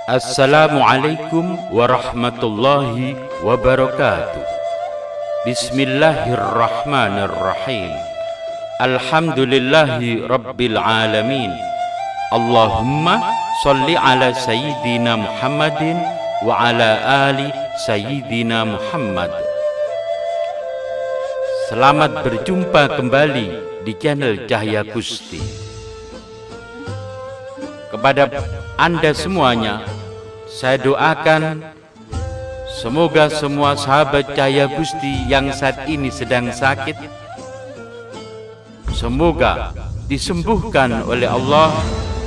Assalamualaikum warahmatullahi wabarakatuh. Bismillahirrahmanirrahim. Alhamdulillahi rabbil alamin. Allahumma salli ala sayyidina Muhammadin wa ala ali sayyidina Muhammad. Selamat berjumpa kembali di channel Cahya Gusti. Kepada Anda semuanya, saya doakan semoga semua sahabat Cahya Gusti yang saat ini sedang sakit, semoga disembuhkan oleh Allah,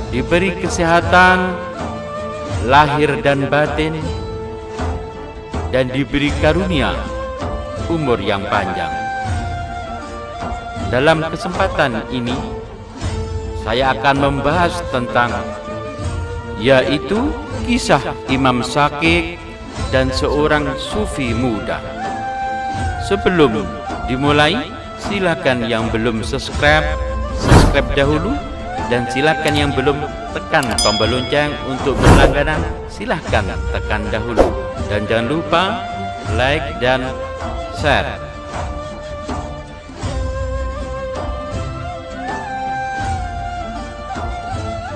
diberi kesehatan lahir dan batin, dan diberi karunia umur yang panjang. Dalam kesempatan ini saya akan membahas tentang yaitu kisah Imam Syakik dan seorang sufi muda. Sebelum dimulai, silakan yang belum subscribe dahulu, dan silakan yang belum tekan tombol lonceng untuk berlangganan, silakan tekan dahulu, dan jangan lupa like dan share.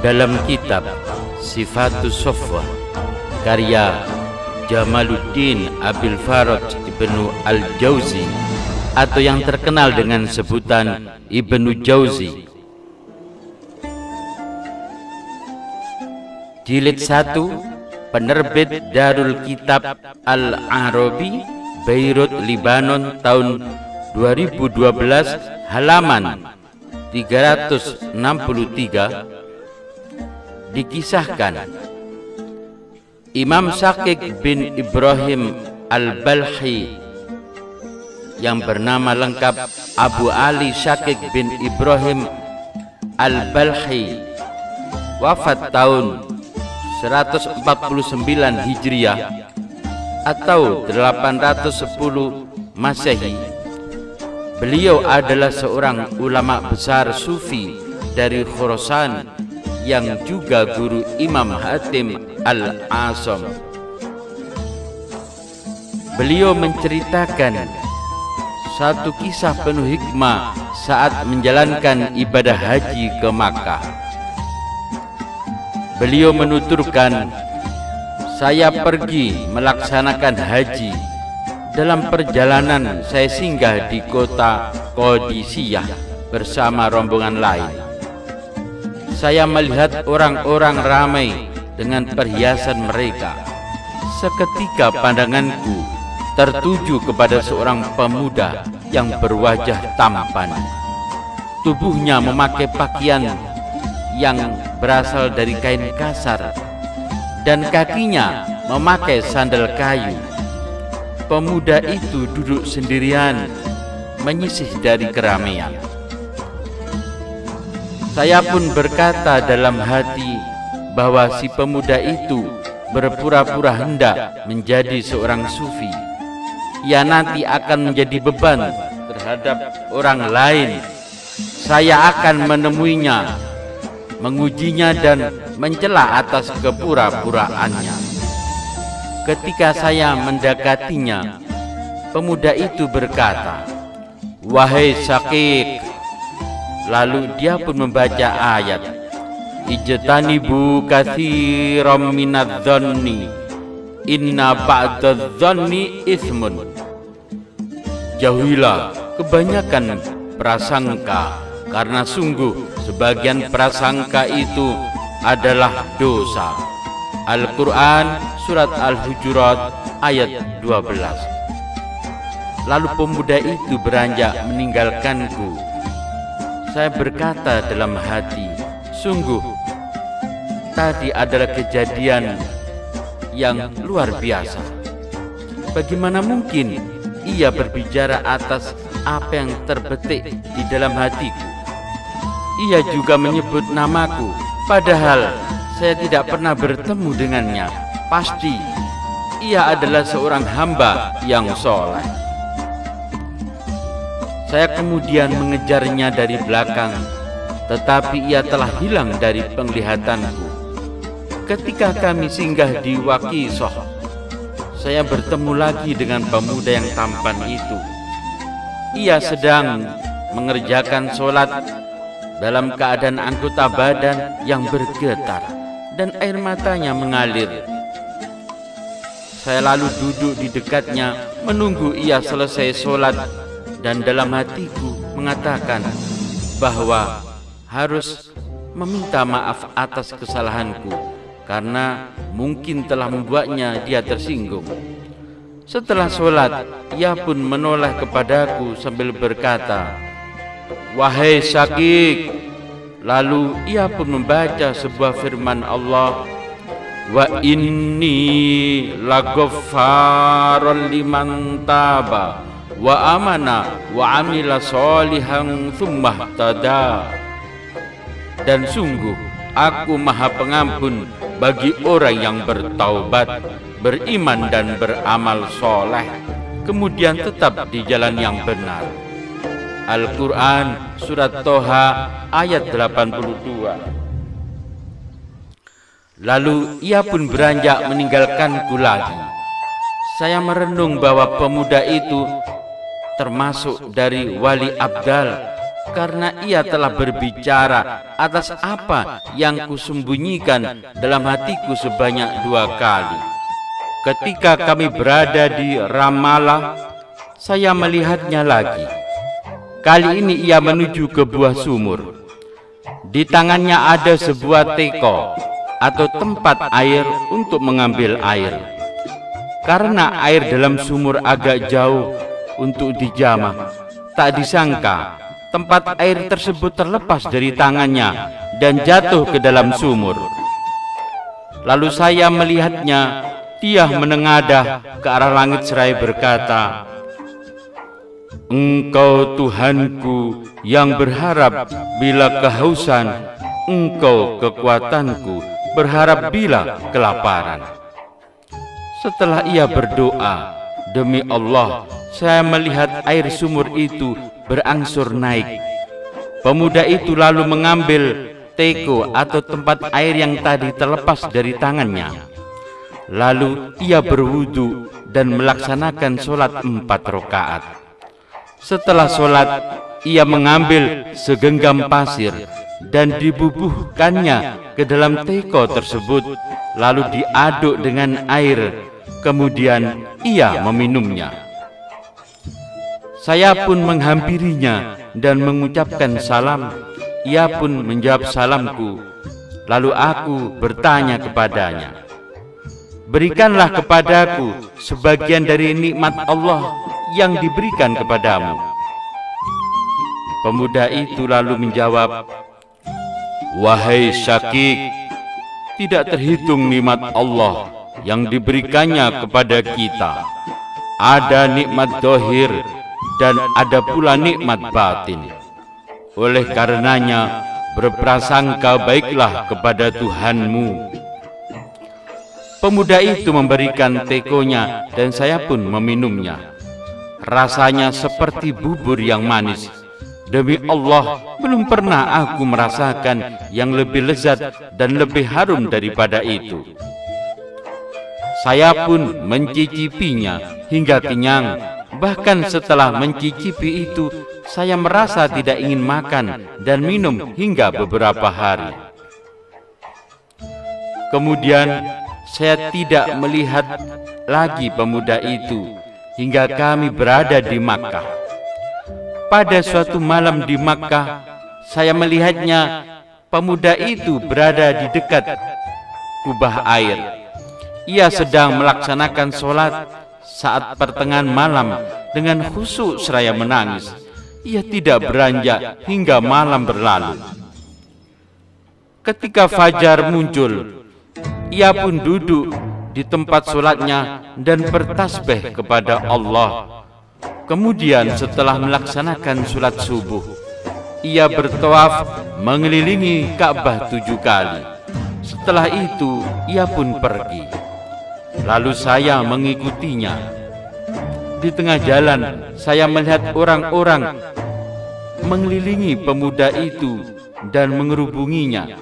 Dalam kitab Sifatus Sofwah karya Jamaluddin Abil Faraj Ibnu Al-Jauzi, atau yang terkenal dengan sebutan Ibnu Jauzi, jilid 1, penerbit Darul Kitab Al-Arabi, Beirut, Libanon, tahun 2012, halaman 363. Dikisahkan Imam Syakik bin Ibrahim Al-Balkhi yang bernama lengkap Abu Ali Syakik bin Ibrahim Al-Balkhi wafat tahun 149 Hijriah atau 810 Masehi. Beliau adalah seorang ulama besar sufi dari Khurasan yang juga guru Imam Hatim Al-Asam. Beliau menceritakan satu kisah penuh hikmah saat menjalankan ibadah haji ke Makkah. Beliau menuturkan, saya pergi melaksanakan haji. Dalam perjalanan saya singgah di kota Qadisiyah bersama rombongan lain. Saya melihat orang-orang ramai dengan perhiasan mereka. Seketika pandanganku tertuju kepada seorang pemuda yang berwajah tampan. Tubuhnya memakai pakaian yang berasal dari kain kasar, dan kakinya memakai sandal kayu. Pemuda itu duduk sendirian, menyisih dari keramaian. Saya pun berkata dalam hati bahwa si pemuda itu berpura-pura hendak menjadi seorang sufi. Ia nanti akan menjadi beban terhadap orang lain. Saya akan menemuinya, mengujinya dan mencela atas kepura-puraannya. Ketika saya mendekatinya, pemuda itu berkata, "Wahai Syakik." Lalu dia pun membaca ayat, "Ijtanibu katsiran minadh-dhanni, inna ba'dadh-dhanni itsmun." Jauhilah kebanyakan prasangka, karena sungguh sebagian prasangka itu adalah dosa. Al-Quran surat Al-Hujurat ayat 12. Lalu pemuda itu beranjak meninggalkanku. Saya berkata dalam hati, sungguh tadi adalah kejadian yang luar biasa. Bagaimana mungkin ia berbicara atas apa yang terbetik di dalam hatiku? Ia juga menyebut namaku, padahal saya tidak pernah bertemu dengannya. Pasti ia adalah seorang hamba yang soleh. Saya kemudian mengejarnya dari belakang, tetapi ia telah hilang dari penglihatanku. Ketika kami singgah di Waqisoh, saya bertemu lagi dengan pemuda yang tampan itu. Ia sedang mengerjakan sholat dalam keadaan anggota badan yang bergetar dan air matanya mengalir. Saya lalu duduk di dekatnya menunggu ia selesai sholat, dan dalam hatiku mengatakan bahwa harus meminta maaf atas kesalahanku karena mungkin telah membuatnya dia tersinggung. Setelah sholat, ia pun menoleh kepadaku sambil berkata, "Wahai Syakik." Lalu ia pun membaca sebuah firman Allah, "Wa inni laghaffarun liman taba wa amana wa amila sholihan tsumma ihtada." Dan sungguh aku Maha Pengampun bagi orang yang bertaubat, beriman dan beramal soleh, kemudian tetap di jalan yang benar. Al-Quran Surat Toha ayat 82. Lalu ia pun beranjak meninggalkanku lagi. Saya merenung bahwa pemuda itu termasuk dari wali abdal, karena ia telah berbicara atas apa yang kusembunyikan dalam hatiku sebanyak 2 kali. Ketika kami berada di Ramallah, saya melihatnya lagi. Kali ini ia menuju ke buah sumur. Di tangannya ada sebuah teko atau tempat air untuk mengambil air. Karena air dalam sumur agak jauh untuk dijamah, tak disangka tempat air tersebut terlepas dari tangannya dan jatuh ke dalam sumur. Lalu saya melihatnya, dia menengadah ke arah langit seraya berkata, "Engkau Tuhanku yang berharap bila kehausan, Engkau kekuatanku berharap bila kelaparan." Setelah ia berdoa, demi Allah, saya melihat air sumur itu berangsur naik. Pemuda itu lalu mengambil teko atau tempat air yang tadi terlepas dari tangannya. Lalu ia berwudu dan melaksanakan sholat 4 rakaat. Setelah sholat, ia mengambil segenggam pasir dan dibubuhkannya ke dalam teko tersebut, lalu diaduk dengan air, kemudian ia meminumnya. Saya pun menghampirinya dan mengucapkan salam. Ia pun menjawab salamku. Lalu aku bertanya kepadanya, "Berikanlah kepadaku sebagian dari nikmat Allah yang diberikan kepadamu." Pemuda itu lalu menjawab, "Wahai Syakik, tidak terhitung nikmat Allah yang diberikannya kepada kita. Ada nikmat dohir dan ada pula nikmat batin. Oleh karenanya, berprasangka baiklah kepada Tuhanmu." Pemuda itu memberikan tekonya dan saya pun meminumnya. Rasanya seperti bubur yang manis. Demi Allah, belum pernah aku merasakan yang lebih lezat dan lebih harum daripada itu. Saya pun mencicipinya hingga kenyang. Bahkan setelah mencicipi itu, saya merasa tidak ingin makan dan minum hingga beberapa hari. Kemudian saya tidak melihat lagi pemuda itu hingga kami berada di Makkah. Pada suatu malam di Makkah, saya melihatnya. Pemuda itu berada di dekat kubah air. Ia sedang melaksanakan sholat. Saat pertengahan malam, dengan khusyuk seraya menangis, ia tidak beranjak hingga malam berlalu. Ketika fajar muncul, ia pun duduk di tempat sholatnya dan bertasbih kepada Allah. Kemudian setelah melaksanakan sholat subuh, ia bertawaf mengelilingi Ka'bah 7 kali. Setelah itu ia pun pergi. Lalu saya mengikutinya. Di tengah jalan saya melihat orang-orang mengelilingi pemuda itu dan mengerubunginya.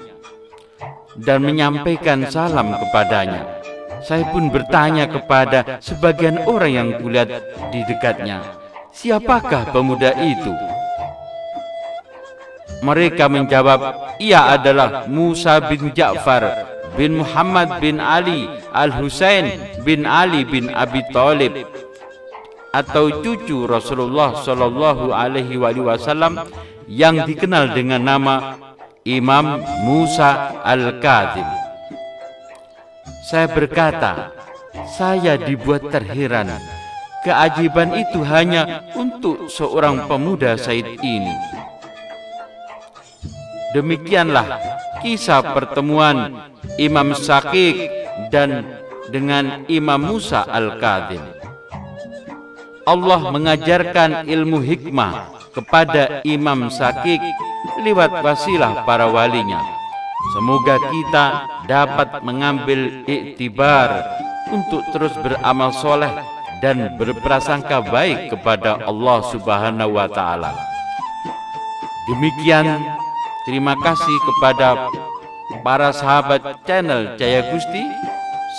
dan menyampaikan salam kepadanya. Saya pun bertanya kepada sebagian orang yang kulihat di dekatnya, siapakah pemuda itu? Mereka menjawab, ia adalah Musa bin Ja'far bin Muhammad bin Ali Al-Husain bin Ali bin Abi Thalib, atau cucu Rasulullah Shallallahu Alaihi Wasallam yang dikenal dengan nama Imam Musa Al-Kadzim. Saya berkata, saya dibuat terheran. Keajaiban itu hanya untuk seorang pemuda Said ini. Demikianlah kisah pertemuan Imam Syakik dan dengan Imam Musa Al-Kadzim. Allah mengajarkan ilmu hikmah kepada Imam Syakik lewat wasilah para walinya. Semoga kita dapat mengambil iktibar untuk terus beramal soleh dan berprasangka baik kepada Allah Subhanahu wa Ta'ala. Demikian, terima kasih kepada para sahabat channel Cahaya Gusti.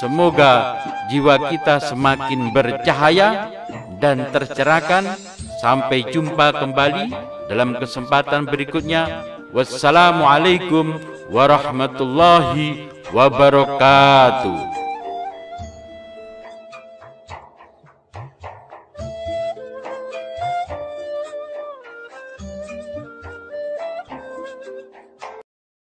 Semoga jiwa kita semakin bercahaya dan tercerahkan. Sampai jumpa kembali dalam kesempatan berikutnya. Wassalamualaikum warahmatullahi wabarakatuh.